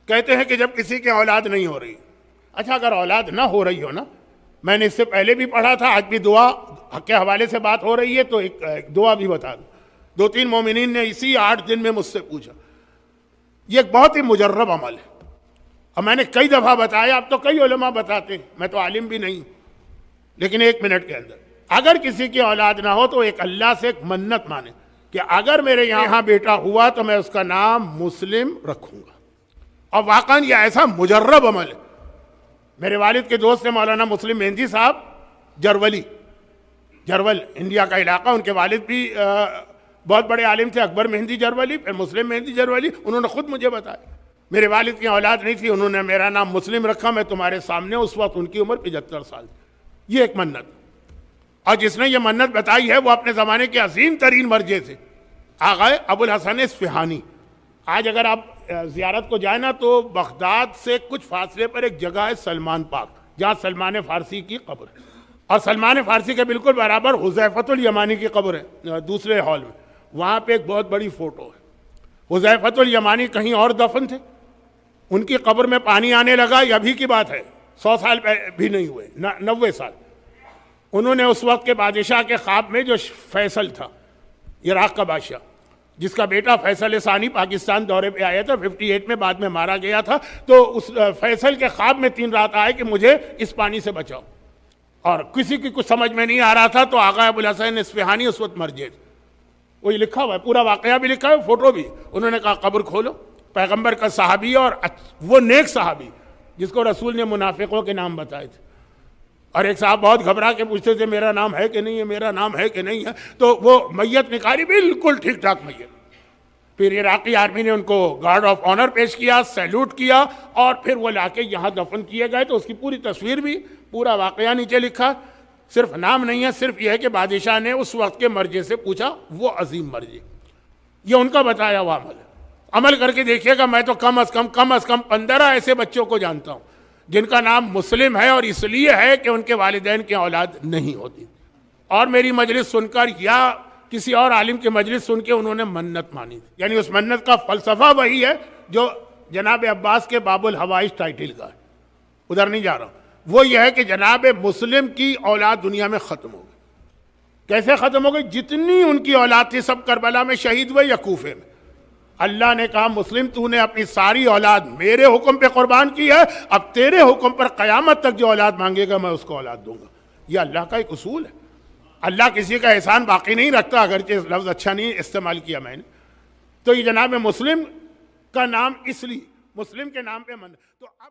کہتے ہیں کہ جب کسی کی اولاد نہیں ہو رہی. اچھا اگر اولاد نہ ہو رہی ہو نا، میں نے اس سے پہلے بھی پڑھا تھا، آج بھی دعا کے حوالے سے بات ہو رہی ہے تو ایک دعا بھی بتا دوں. 2-3 مومنین نے اسی 8 دن میں مجھ سے پوچھا. یہ ایک بہت ہی مجرب عمل ہے، اور میں نے کئی دفعہ بتایا، اب تو کئی علماء بتاتے ہیں، میں تو عالم بھی نہیں، لیکن 1 منٹ کے اندر اگر کسی کی اولاد نہ ہو تو ایک اللہ سے ایک منت مانے کہ اگر میرے یہاں بیٹا ہوا تو میں اس کا نام مسلم رکھوں گا. اور واقعاً یہ ایسا مجرب عمل ہے. میرے والد کے دوست ہیں مولانا مسلم مہندی صاحب، جرول انڈیا کا علاقہ. ان کے والد بھی بہت بڑے عالم تھے، اکبر مہندی جرولی، پھر مسلم مہندی جرولی. انہوں نے خود مجھے بتایا میرے والد کی اولاد نہیں تھی، انہوں نے میرا نام مسلم رکھا. میں تمہارے سامنے، اس وقت ان کی عمر 75 سال تھی. یہ ایک منت، اور جس نے یہ منت بتائی ہے وہ اپنے زمانے کے عظیم ترین مرجع تھے، آقا ابو الحسن اصفہانی. آج اگر آپ زیارت کو جائیں نا تو بغداد سے کچھ فاصلے پر ایک جگہ ہے سلمان پاک، جہاں سلمان فارسی کی قبر ہے، اور سلمان فارسی کے بالکل برابر حذیفۃ الیمانی کی قبر ہے دوسرے ہال میں. وہاں پہ ایک بہت بڑی فوٹو ہے. حذیفۃ الیمانی کہیں اور دفن تھے، ان کی قبر میں پانی آنے لگا. یہ ابھی کی بات ہے، 100 سال بھی نہیں ہوئے، 90 سال. انہوں نے اس وقت کے بادشاہ کے خواب میں، جو فیصل تھا عراق کا بادشاہ، جس کا بیٹا فیصل ثانی پاکستان دورے پہ آیا تھا 58 میں، بعد میں مارا گیا تھا، تو اس فیصل کے خواب میں 3 رات آئے کہ مجھے اس پانی سے بچاؤ. اور کسی کی کچھ سمجھ میں نہیں آ رہا تھا، تو آقا ابو الحسن اصفہانی اس وقت مرجع تھے. وہی لکھا ہوا ہے، پورا واقعہ بھی لکھا ہے، فوٹو بھی. انہوں نے کہا قبر کھولو. پیغمبر کا صحابی اور وہ نیک صحابی جس کو رسول نے منافقوں کے نام بتائے تھے. اور ایک صاحب بہت گھبرا کے پوچھتے تھے میرا نام ہے کہ نہیں ہے، میرا نام ہے کہ نہیں ہے. تو وہ میت نکالی، بالکل ٹھیک ٹھاک میت. پھر عراقی آرمی نے ان کو گارڈ آف آنر پیش کیا، سیلوٹ کیا، اور پھر وہ لا کے یہاں دفن کیے گئے. تو اس کی پوری تصویر بھی، پورا واقعہ نیچے لکھا. صرف نام نہیں ہے، صرف یہ ہے کہ بادشاہ نے اس وقت کے مرجع سے پوچھا، وہ عظیم مرجع. یہ ان کا بتایا ہوا عمل ہے. عمل کر کے دیکھیے گا. میں تو کم از کم 15 ایسے بچوں کو جانتا ہوں جن کا نام مسلم ہے، اور اس لیے ہے کہ ان کے والدین کی اولاد نہیں ہوتی، اور میری مجلس سن کر یا کسی اور عالم کی مجلس سن کے انہوں نے منت مانی تھی. یعنی اس منت کا فلسفہ وہی ہے جو جناب عباس کے باب الحوائج ٹائٹل کا ہے، ادھر نہیں جا رہا ہوں. وہ یہ ہے کہ جناب مسلم کی اولاد دنیا میں ختم ہو گئی. کیسے ختم ہو گئی؟ جتنی ان کی اولاد تھی سب کربلا میں شہید ہوئے یا کوفے میں. اللہ نے کہا مسلم تو نے اپنی ساری اولاد میرے حکم پہ قربان کی ہے، اب تیرے حکم پر قیامت تک جو اولاد مانگے گا میں اس کو اولاد دوں گا. یہ اللہ کا ایک اصول ہے. اللہ کسی کا احسان باقی نہیں رکھتا، اگرچہ لفظ اچھا نہیں استعمال کیا میں نے. تو یہ جناب مسلم کا نام اس لیے مسلم کے نام پہ تو اب